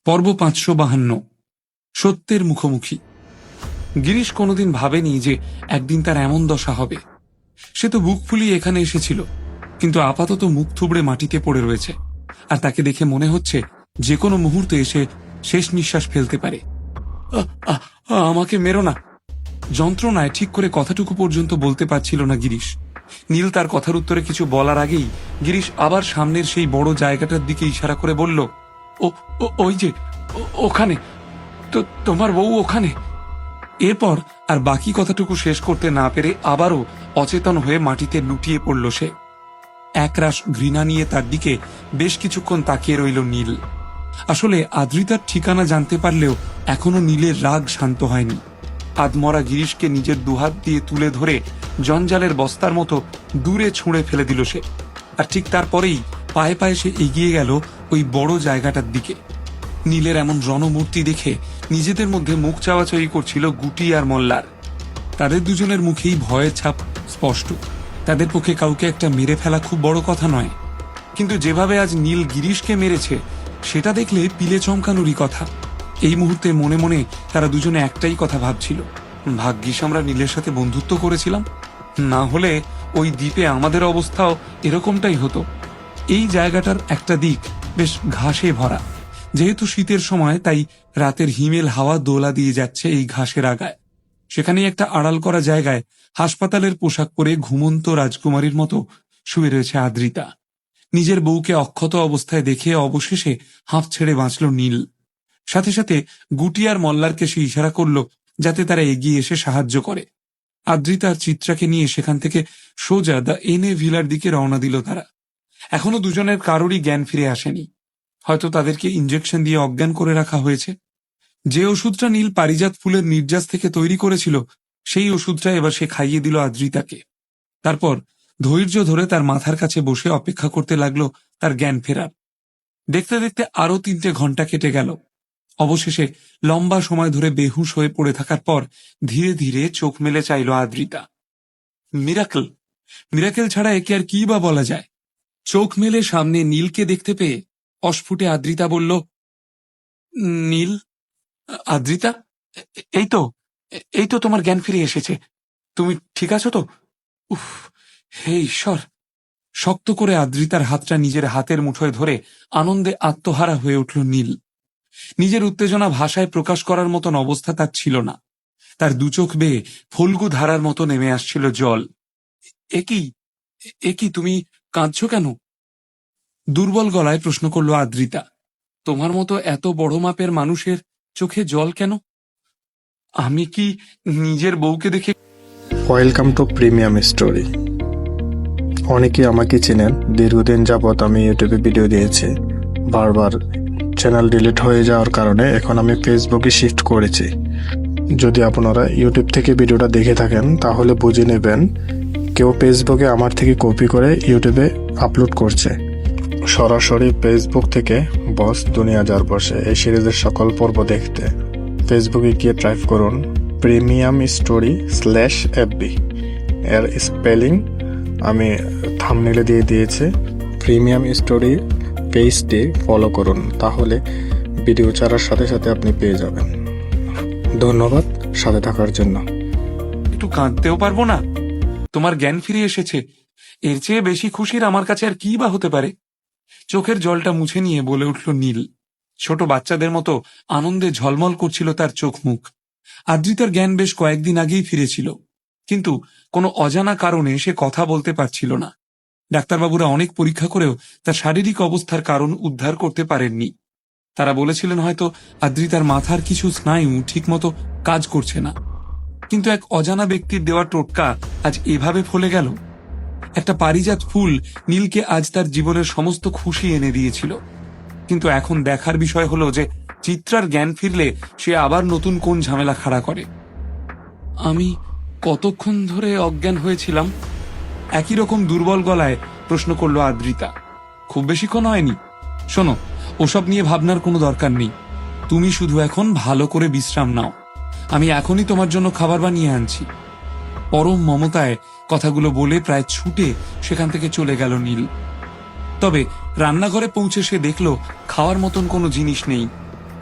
পর্ব 552। সত্যের মুখোমুখি। গিরিশ কোনোদিন ভাবেনি যে একদিন তার এমন দশা হবে। সে তো বুক ফুলিয়ে এখানে এসেছিল, কিন্তু আপাতত মুখ থুবড়ে মাটিতে পড়ে রয়েছে, আর তাকে দেখে মনে হচ্ছে যে কোনো মুহূর্তে এসে শেষ নিঃশ্বাস ফেলতে পারে। আমাকে মেরো না। যন্ত্রণায় ঠিক করে কথাটুকু পর্যন্ত বলতে পারছিল না গিরিশ। নীল তার কথার উত্তরে কিছু বলার আগেই গিরিশ আবার সামনের সেই বড় জায়গাটার দিকে ইশারা করে বলল, ওই যে ওখানে, তো তোমার বউ ওখানে। এরপর আর বাকি কথাটুকু শেষ করতে না পেরে আবারও অচেতন হয়ে মাটিতে লুটিয়ে পড়ল সে। একরাশ ঘৃণা নিয়ে তার দিকে বেশ কিছুক্ষণ তাকিয়ে রইল নীল। আসলে আদ্রিতার ঠিকানা জানতে পারলেও এখনো নীলের রাগ শান্ত হয়নি। আধমরা গিরিশকে নিজের দুহাত দিয়ে তুলে ধরে জঞ্জালের বস্তার মতো দূরে ছুঁড়ে ফেলে দিল সে। আর ঠিক তারপরেই পায়ে পায়ে সে এগিয়ে গেল ওই বড় জায়গাটার দিকে। নীলের এমন রণমূর্তি দেখে নিজেদের মধ্যে মুখ চাওয়াচাওয়ি করছিল গুটি আর মল্লার। তাদের দুজনের মুখেই ভয়ের ছাপ স্পষ্ট। তাদের পক্ষে কাউকে একটা মেরে ফেলা খুব বড় কথা নয়, কিন্তু যেভাবে আজ নীল গিরিশকে মেরেছে সেটা দেখলে পিলে চমকানোরই কথা। এই মুহূর্তে মনে মনে তারা দুজনে একটাই কথা ভাবছিল, ভাগ্যিস আমরা নীলের সাথে বন্ধুত্ব করেছিলাম, না হলে ওই দ্বীপে আমাদের অবস্থাও এরকমটাই হতো। এই জায়গাটার একটা দিক বেশ ঘাসে ভরা, যেহেতু শীতের সময় তাই রাতের হিমেল হাওয়া দোলা দিয়ে যাচ্ছে এই ঘাসের আগায়। সেখানেই একটা আড়াল করা জায়গায় হাসপাতালের পোশাক পরে ঘুমন্ত রাজকুমারীর মতো শুয়ে রয়েছে আদ্রিতা। নিজের বউকে অক্ষত অবস্থায় দেখে অবশেষে হাঁফ ছেড়ে বাঁচল নীল। সাথে সাথে গুটি আর মল্লারকে সে ইশারা করল যাতে তারা এগিয়ে এসে সাহায্য করে। আদ্রিতা আর চিত্রাকে নিয়ে সেখান থেকে সোজা দ্য এনে ভিলার দিকে রওনা দিল তারা। এখনো দুজনের কারোরই জ্ঞান ফিরে আসেনি। হয়তো তাদেরকে ইঞ্জেকশন দিয়ে অজ্ঞান করে রাখা হয়েছে। যে ওষুধটা নীল পারিজাত ফুলের নির্যাস থেকে তৈরি করেছিল সেই ওষুধটা এবার সে খাইয়ে দিল আদ্রিতাকে। তারপর ধৈর্য ধরে তার মাথার কাছে বসে অপেক্ষা করতে লাগলো তার জ্ঞান ফেরার। দেখতে দেখতে আরো 3টে ঘন্টা কেটে গেল। অবশেষে লম্বা সময় ধরে বেহুশ হয়ে পড়ে থাকার পর ধীরে ধীরে চোখ মেলে চাইল আদ্রিতা। মিরাকেল, মিরাকেল ছাড়া একে আর কি বা বলা যায়। চোখ মেলে সামনে নীলকে দেখতে পেয়ে অস্ফুটে আদ্রিতা বলল, নীল, আদ্রিতা, এই তো এই তো তোমার জ্ঞান ফিরে এসেছে। তুমি ঠিক আছো তো? উফ, হে ঈশ্বর। শক্ত করে আদ্রিতার হাতটা নিজের হাতের মুঠোয় ধরে আনন্দে আত্মহারা হয়ে উঠল নীল। নিজের উত্তেজনা ভাষায় প্রকাশ করার মতন অবস্থা তার ছিল না। তার দুচোখ বেয়ে ফল্গু ধারার মতো নেমে আসছিল জল। একই তুমি কাঁদছো কেন? দুর্বল গলায় প্রশ্ন করল আদ্রিতা। তোমার মতো এত বড় মাপের মানুষের চোখে জল কেন? আমি কি নিজের বউকে দেখে? Welcome to premium story. অনেকে আমাকে চেনেন। দীর্ঘদিন যাবৎ আমি ইউটিউবে ভিডিও দিয়েছি। বারবার চ্যানেল ডিলিট হয়ে যাওয়ার কারণে এখন আমি ফেসবুকে শিফট করেছি। যদি আপনারা ইউটিউব থেকে ভিডিওটা দেখে থাকেন তাহলে বুঝে নেবেন কেউ ফেসবুকে আমার থেকে কপি করে ইউটিউবে আপলোড করছে। সরাসরি ফেসবুক থেকে বস দুনিয়া যার বসে এই সিরিজের সকল পর্ব দেখতে ফেসবুকে গিয়ে টাইপ করুন প্রিমিয়াম স্টোরি /FB। এর স্পেলিং আমি থাম্বনেইলে দিয়ে দিয়েছি। প্রিমিয়াম স্টোরি পেজটি ফলো করুন, তাহলে ভিডিও ছাড়ার সাথে সাথে আপনি পেয়ে যাবেন। ধন্যবাদ সাথে থাকার জন্য। একটু কাঁদতেও পারবো না? তোমার জ্ঞান ফিরে এসেছে, এর চেয়ে বেশি খুশির আমার কাছে আর কি বা হতে পারে? চোখের জলটা মুছে নিয়ে বলে উঠল নীল। ছোট বাচ্চাদের মতো আনন্দে ঝলমল করছিল তার চোখ মুখ। আদ্রিতার জ্ঞান বেশ কয়েকদিন আগেই ফিরেছিল, কিন্তু কোনো অজানা কারণে সে কথা বলতে পারছিল না। ডাক্তারবাবুরা অনেক পরীক্ষা করেও তার শারীরিক অবস্থার কারণ উদ্ধার করতে পারেননি। তারা বলেছিলেন হয়তো আদ্রিতার মাথার কিছু স্নায়ু ঠিকমতো কাজ করছে না। কিন্তু এক অজানা ব্যক্তির দেওয়া টোটকা আজ এভাবে ফলে গেল। একটা পারিজাত ফুল নীলকে আজ তার জীবনের সমস্ত খুশি এনে দিয়েছিল, কিন্তু এখন দেখার বিষয় হলো যে চিত্রার জ্ঞান ফিরলে সে আবার নতুন কোন ঝামেলা খাড়া করে। আমি কতক্ষণ ধরে অজ্ঞান হয়েছিলাম? একই রকম দুর্বল গলায় প্রশ্ন করল আদ্রিতা। খুব বেশিক্ষণ হয়নি। শোনো, ওসব নিয়ে ভাবনার কোনো দরকার নেই। তুমি শুধু এখন ভালো করে বিশ্রাম নাও। আমি এখনই তোমার জন্য খাবার বানিয়ে আনছি। পরম মমতায় কথাগুলো বলে প্রায় ছুটে সেখান থেকে চলে গেল নীল। তবে রান্নাঘরে পৌঁছে সে দেখল খাওয়ার মতন কোনো জিনিস নেই,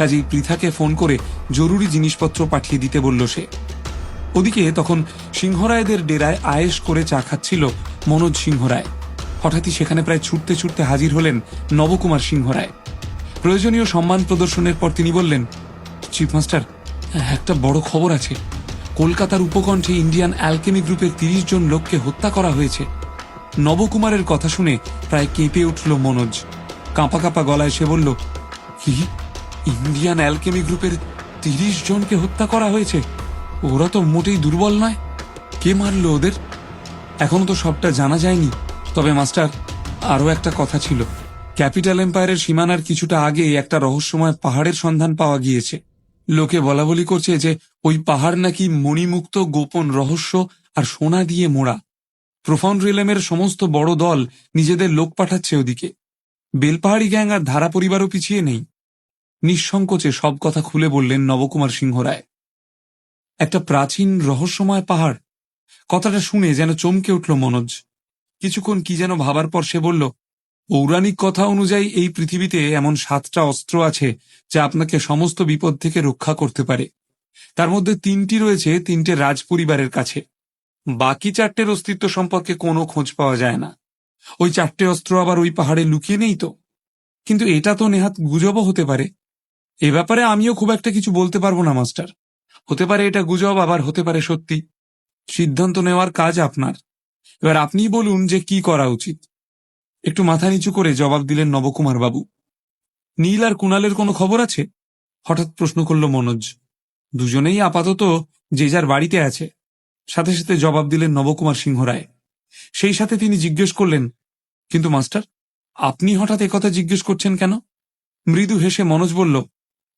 কাজেই পৃথাকে ফোন করে জরুরি জিনিসপত্র পাঠিয়ে দিতে বলল সে। ওদিকে তখন সিংহরায়দের ডেরায় আয়েশ করে চা খাচ্ছিল মনোজ সিংহরায়। হঠাৎই সেখানে প্রায় ছুটতে ছুটতে হাজির হলেন নবকুমার সিংহরায়। প্রয়োজনীয় সম্মান প্রদর্শনের পর তিনি বললেন, চিফ মাস্টার, একটা বড় খবর আছে। কলকাতার উপকণ্ঠে ইন্ডিয়ান অ্যালকেমি গ্রুপের 30 জন লোককে হত্যা করা হয়েছে। নবকুমারের কথা শুনে প্রায় কেঁপে উঠল মনোজ। কাঁপা কাঁপা গলায় সে বলল, কি, ইন্ডিয়ান অ্যালকেমি গ্রুপের 30 জনকে হত্যা করা হয়েছে? ওরা তো মোটেই দুর্বল নয়। কে মারল ওদের? এখনো তো সবটা জানা যায়নি। তবে মাস্টার, আরও একটা কথা ছিল। ক্যাপিটাল এম্পায়ারের সীমানার কিছুটা আগে একটা রহস্যময় পাহাড়ের সন্ধান পাওয়া গিয়েছে। লোকে বলা বলি করছে যে ওই পাহাড় নাকি মণিমুক্ত গোপন রহস্য আর সোনা দিয়ে মোড়া। প্রোফাউন্ড রিলেমের সমস্ত বড় দল নিজেদের লোক পাঠাচ্ছে ওদিকে। বেলপাহাড়ি গ্যাং আর ধারা পরিবারও পিছিয়ে নেই। নিঃসংকোচে সব কথা খুলে বললেন নবকুমার সিংহরায়। একটা প্রাচীন রহস্যময় পাহাড়, কথাটা শুনে যেন চমকে উঠল মনোজ। কিছুক্ষণ কি যেন ভাবার পর সে বলল, পৌরাণিক কথা অনুযায়ী এই পৃথিবীতে এমন 7টা অস্ত্র আছে যা আপনাকে সমস্ত বিপদ থেকে রক্ষা করতে পারে। তার মধ্যে 3টি রয়েছে 3টে রাজ পরিবারের কাছে। বাকি 4টের অস্তিত্ব সম্পর্কে কোনো খোঁজ পাওয়া যায় না। ওই 4টে অস্ত্র আবার ওই পাহাড়ে লুকিয়ে নেই তো? কিন্তু এটা তো নেহাত গুজবও হতে পারে। এ ব্যাপারে আমিও খুব একটা কিছু বলতে পারবো না মাস্টার। হতে পারে এটা গুজব, আবার হতে পারে সত্যি। সিদ্ধান্ত নেওয়ার কাজ আপনার। এবার আপনিই বলুন যে কি করা উচিত। একটু মাথা নিচু করে জবাব দিলেন নবকুমার বাবু। নীল আর কুণালের কোনো খবর আছে? হঠাৎ প্রশ্ন করল মনোজ। দুজনেই আপাতত যে যার বাড়িতে আছে, সাথে সাথে জবাব দিলেন নবকুমার সিংহরায়। সেই সাথে তিনি জিজ্ঞেস করলেন, কিন্তু মাস্টার, আপনি হঠাৎ একথা জিজ্ঞেস করছেন কেন? মৃদু হেসে মনোজ বলল,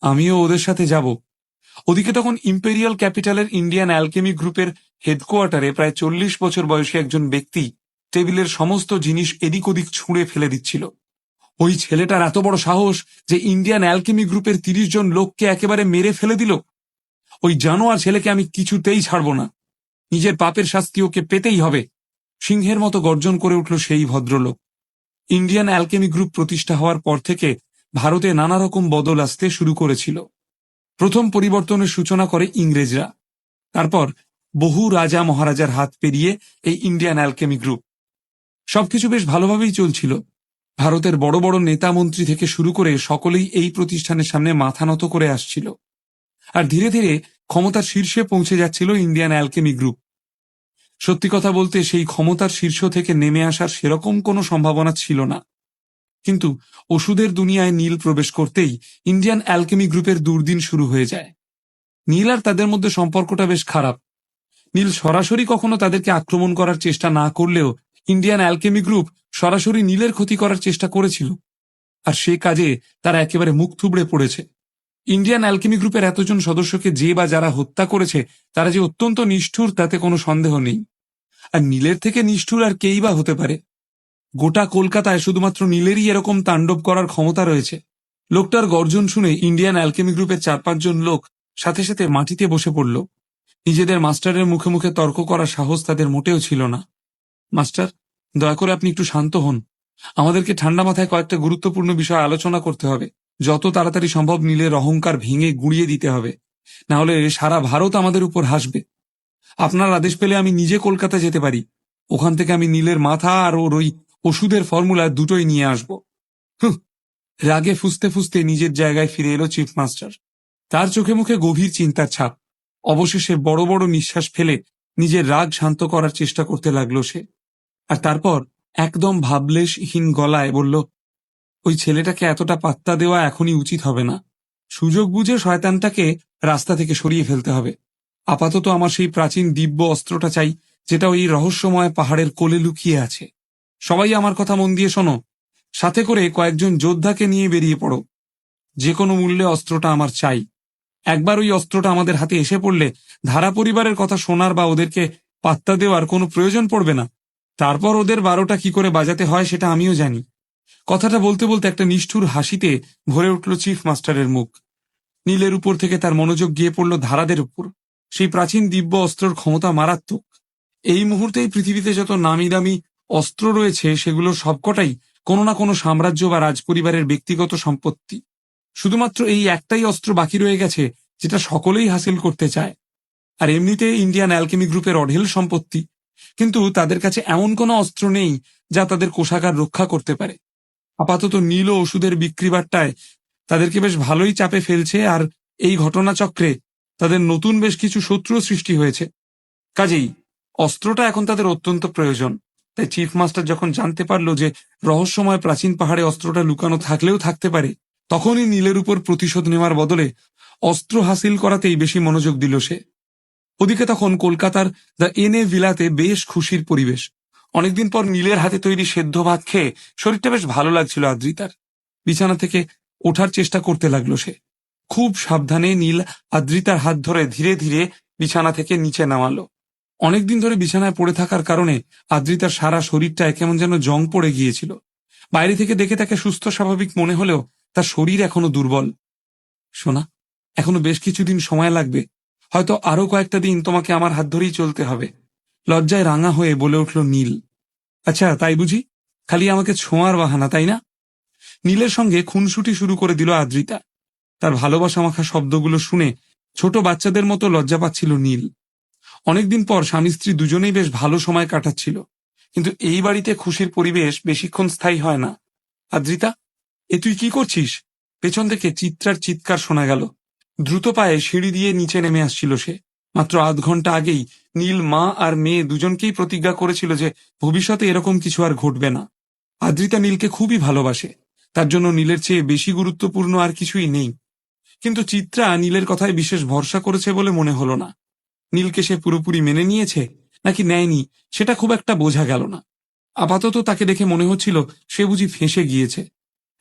আমিও ওদের সাথে যাব। ওদিকে তখন ইম্পেরিয়াল ক্যাপিটালের ইন্ডিয়ান অ্যালকেমি গ্রুপের হেডকোয়ার্টারে প্রায় 40 বছর বয়সী একজন ব্যক্তি টেবিলের সমস্ত জিনিস এদিক ওদিক ছুঁড়ে ফেলে দিচ্ছিল। ওই ছেলেটার এত বড় সাহস যে ইন্ডিয়ান অ্যালকেমি গ্রুপের 30 জন লোককে একেবারে মেরে ফেলে দিল। ওই জানোয়ার ছেলেকে আমি কিছুতেই ছাড়ব না। নিজের পাপের শাস্তি ওকে পেতেই হবে। সিংহের মতো গর্জন করে উঠল সেই ভদ্রলোক। ইন্ডিয়ান অ্যালকেমি গ্রুপ প্রতিষ্ঠা হওয়ার পর থেকে ভারতে নানা রকম বদল আসতে শুরু করেছিল। প্রথম পরিবর্তনের সূচনা করে ইংরেজরা। তারপর বহু রাজা মহারাজার হাত পেরিয়ে এই ইন্ডিয়ান অ্যালকেমি গ্রুপ। সবকিছু বেশ ভালোভাবেই চলছিল। ভারতের বড় বড় নেতা মন্ত্রী থেকে শুরু করে সকলেই এই প্রতিষ্ঠানের সামনে মাথা নত করে আসছিল। আর ধীরে ধীরে ক্ষমতার শীর্ষে পৌঁছে যাচ্ছিল ইন্ডিয়ান অ্যালকেমি গ্রুপ। সত্যি কথা বলতে সেই ক্ষমতার শীর্ষ থেকে নেমে আসার সেরকম কোনো সম্ভাবনা ছিল না। কিন্তু ওষুধের দুনিয়ায় নীল প্রবেশ করতেই ইন্ডিয়ান অ্যালকেমি গ্রুপের দুর্দিন শুরু হয়ে যায়। নীল আর তাদের মধ্যে সম্পর্কটা বেশ খারাপ। নীল সরাসরি কখনো তাদেরকে আক্রমণ করার চেষ্টা না করলেও ইন্ডিয়ান অ্যালকেমি গ্রুপ সরাসরি নীলের ক্ষতি করার চেষ্টা করেছিল। আর সে কাজে তারা একেবারে মুখ থুবড়ে পড়েছে। ইন্ডিয়ান অ্যালকেমি গ্রুপের এতজন সদস্যকে যে বা যারা হত্যা করেছে তারা যে অত্যন্ত নিষ্ঠুর তাতে কোনো সন্দেহ নেই। আর নীলের থেকে নিষ্ঠুর আর কেই বা হতে পারে? গোটা কলকাতায় শুধুমাত্র নীলেরই এরকম তাণ্ডব করার ক্ষমতা রয়েছে। লোকটার গর্জন শুনে ইন্ডিয়ান অ্যালকেমি গ্রুপের 4-5 জন লোক সাথে সাথে মাটিতে বসে পড়ল। নিজেদের মাস্টারের মুখে মুখে তর্ক করার সাহস তাদের মোটেও ছিল না। মাস্টার, দয়া করে আপনি একটু শান্ত হন। আমাদেরকে ঠান্ডা মাথায় কয়েকটা গুরুত্বপূর্ণ বিষয় আলোচনা করতে হবে। যত তাড়াতাড়ি সম্ভব নীলের অহংকার ভেঙে গুঁড়িয়ে দিতে হবে, না হলে সারা ভারত আমাদের উপর হাসবে। আপনার আদেশ পেলে আমি নিজে কলকাতা যেতে পারি। ওখান থেকে আমি নীলের মাথা আর ওর ওই ওষুধের ফর্মুলা দুটোই নিয়ে আসব। রাগে ফুসতে ফুসতে নিজের জায়গায় ফিরে এলো চিফ মাস্টার। তার চোখে মুখে গভীর চিন্তার ছাপ। অবশেষে বড় বড় নিঃশ্বাস ফেলে নিজের রাগ শান্ত করার চেষ্টা করতে লাগলো সে। আর তারপর একদম ভাবলেশহীন গলায় বলল, ওই ছেলেটাকে এতটা পাত্তা দেওয়া এখনই উচিত হবে না। সুযোগ বুঝে শয়তানটাকে রাস্তা থেকে সরিয়ে ফেলতে হবে। আপাতত আমার সেই প্রাচীন দিব্য অস্ত্রটা চাই, যেটা ওই রহস্যময় পাহাড়ের কোলে লুকিয়ে আছে। সবাই আমার কথা মন দিয়ে শোনো। সাথে করে কয়েকজন যোদ্ধাকে নিয়ে বেরিয়ে পড়ো। যে কোনো মূল্যে অস্ত্রটা আমার চাই। একবার ওই অস্ত্রটা আমাদের হাতে এসে পড়লে ধারা পরিবারের কথা শোনার বা ওদেরকে পাত্তা দেওয়ার কোনো প্রয়োজন পড়বে না। তারপর ওদের 12টা কি করে বাজাতে হয় সেটা আমিও জানি। কথাটা বলতে বলতে একটা নিষ্ঠুর হাসিতে ভরে উঠল চিফ মাস্টারের মুখ। নীলের উপর থেকে তার মনোযোগ গিয়ে পড়ল ধারাদের উপর। সেই প্রাচীন দিব্য অস্ত্রের ক্ষমতা মারাত্মক। এই মুহূর্তেই পৃথিবীতে যত নামি দামি অস্ত্র রয়েছে সেগুলোর সবকটাই কোনো না কোনো সাম্রাজ্য বা রাজপরিবারের ব্যক্তিগত সম্পত্তি। শুধুমাত্র এই একটাই অস্ত্র বাকি রয়ে গেছে যেটা সকলেই হাসিল করতে চায়। আর এমনিতে ইন্ডিয়ান অ্যালকেমি গ্রুপের অঢেল সম্পত্তি, কিন্তু তাদের কাছে এমন কোনো অস্ত্র নেই যা তাদের কোষাগার রক্ষা করতে পারে। আপাতত নীল ও ওষুধের বিক্রি বাট্টায় তাদেরকে বেশ ভালোই চাপে ফেলছে, আর এই ঘটনাচক্রে তাদের নতুন বেশ কিছু শত্রুও সৃষ্টি হয়েছে। কাজেই অস্ত্রটা এখন তাদের অত্যন্ত প্রয়োজন। তাই চিফ মাস্টার যখন জানতে পারলো যে রহস্যময় প্রাচীন পাহাড়ে অস্ত্রটা লুকানো থাকলেও থাকতে পারে, তখনই নীলের উপর প্রতিশোধ নেওয়ার বদলে অস্ত্র হাসিল করাতেই বেশি মনোযোগ দিল সে। ওদিকে তখন কলকাতার দ্য এনএ ভিলাতে বেশ খুশির পরিবেশ। অনেকদিন পর নীলের হাতে তৈরি সেদ্ধ ভাত খেয়ে শরীরটা বেশ ভালো লাগছিল আদ্রিতার। বিছানা থেকে ওঠার চেষ্টা করতে লাগলো সে। খুব সাবধানে নীল আদ্রিতার হাত ধরে ধীরে ধীরে বিছানা থেকে নিচে নামালো। অনেকদিন ধরে বিছানায় পড়ে থাকার কারণে আদ্রিতার সারা শরীরটায় কেমন যেন জং পড়ে গিয়েছিল। বাইরে থেকে দেখে তাকে সুস্থ স্বাভাবিক মনে হলেও তার শরীর এখনো দুর্বল। সোনা, এখনো বেশ কিছুদিন সময় লাগবে, হয়তো আরো কয়েকটা দিন তোমাকে আমার হাত ধরেই চলতে হবে। লজ্জায় রাঙা হয়ে বলে উঠল নীল। আচ্ছা, তাই বুঝি? খালি আমাকে ছোঁয়ার বাহানা, তাই না? নীলের সঙ্গে খুনসুটি শুরু করে দিল আদ্রিতা। তার ভালোবাসা মাখা শব্দগুলো শুনে ছোট বাচ্চাদের মতো লজ্জা পাচ্ছিল নীল। অনেকদিন পর স্বামী স্ত্রী দুজনেই বেশ ভালো সময় কাটাচ্ছিল, কিন্তু এই বাড়িতে খুশির পরিবেশ বেশিক্ষণ স্থায়ী হয় না। আদ্রিতা, এ তুই কি করছিস? পেছন থেকে চিত্রার চিৎকার শোনা গেল। দ্রুত পায়ে সিঁড়ি দিয়ে নিচে নেমে আসছিল সে। মাত্র আধ ঘন্টা আগেই নীল মা আর মেয়ে দুজনকেই প্রতিজ্ঞা করেছিল যে ভবিষ্যতে এরকম কিছু আর ঘটবে না। আদ্রিতা নীলকে খুবই ভালোবাসে, তার জন্য নীলের চেয়ে বেশি গুরুত্বপূর্ণ আর কিছুই নেই। কিন্তু চিত্রা নীলের কথায় বিশেষ ভরসা করেছে বলে মনে হলো না। নীলকে সে পুরোপুরি মেনে নিয়েছে নাকি নেয়নি সেটা খুব একটা বোঝা গেল না। আপাতত তাকে দেখে মনে হচ্ছিল সে বুঝি ফেঁসে গিয়েছে।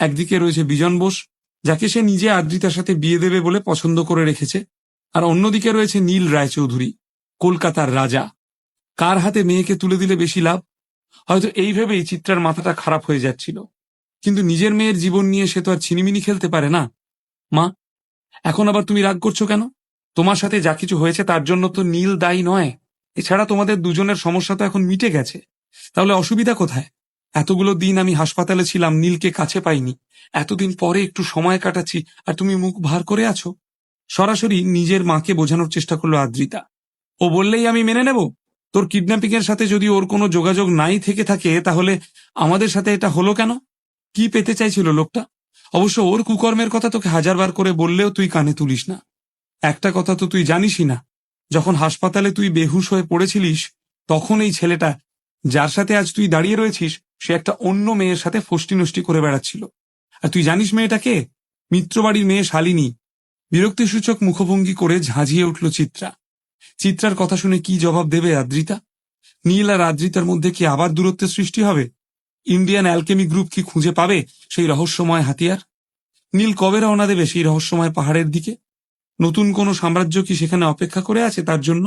একদিকে রয়েছে বিজন বোস, যাকে সে নিজে আদ্রিতার সাথে বিয়ে দেবে বলে পছন্দ করে রেখেছে, আর অন্যদিকে রয়েছে নীল রায়চৌধুরী, কলকাতার রাজা। কার হাতে মেয়েকে তুলে দিলে বেশি লাভ? হয়তো এই ভেবেই চিত্রার মাথাটা খারাপ হয়ে যাচ্ছিল। কিন্তু নিজের মেয়ের জীবন নিয়ে সে তো আর ছিনিমিনি খেলতে পারে না। মা, এখন আবার তুমি রাগ করছো কেন? তোমার সাথে যা কিছু হয়েছে তার জন্য তো নীল দায়ী নয়। এছাড়া তোমাদের দুজনের সমস্যা তো এখন মিটে গেছে। তাহলে অসুবিধা কোথায়? এতগুলো দিন আমি হাসপাতালে ছিলাম, নীলকে কাছে পাইনি। এতদিন পরে একটু সময় কাটাচ্ছি, আর তুমি মুখ ভার করে আছো। সরাসরি নিজের মাকে বোঝানোর চেষ্টা করলো আদ্রিতা। ও বললেই আমি মেনে নেব? তোর কিডন্যাপিং এর সাথে যদি ওর কোনো যোগাযোগ নাই থেকে থাকে, তাহলে আমাদের সাথে এটা হলো কেন? কি পেতে চাইছিল লোকটা? অবশ্য ওর কুকর্মের কথা তোকে হাজারবার করে বললেও তুই কানে তুলিস না। একটা কথা তো তুই জানিসই না, যখন হাসপাতালে তুই বেহুশ হয়ে পড়েছিলিস, তখন এই ছেলেটা, যার সাথে আজ তুই দাঁড়িয়ে রয়েছিস, সে একটা অন্য মেয়ের সাথে ফষ্টি নষ্টি করে বেড়াচ্ছিল। আর তুই জানিস মেয়েটাকে? মিত্রবাড়ির মেয়ে শালিনী। বিরক্তিসূচক মুখভঙ্গি করে ঝাঁঝিয়ে উঠল চিত্রা। চিত্রার কথা শুনে কি জবাব দেবে আদ্রিতা? নীল আর আদ্রিতার মধ্যে কি আবার দূরত্বের সৃষ্টি হবে? ইন্ডিয়ান অ্যালকেমি গ্রুপ কি খুঁজে পাবে সেই রহস্যময় হাতিয়ার? নীল কবে রওনা দেবে সেই রহস্যময় পাহাড়ের দিকে? নতুন কোনো সাম্রাজ্য কি সেখানে অপেক্ষা করে আছে তার জন্য?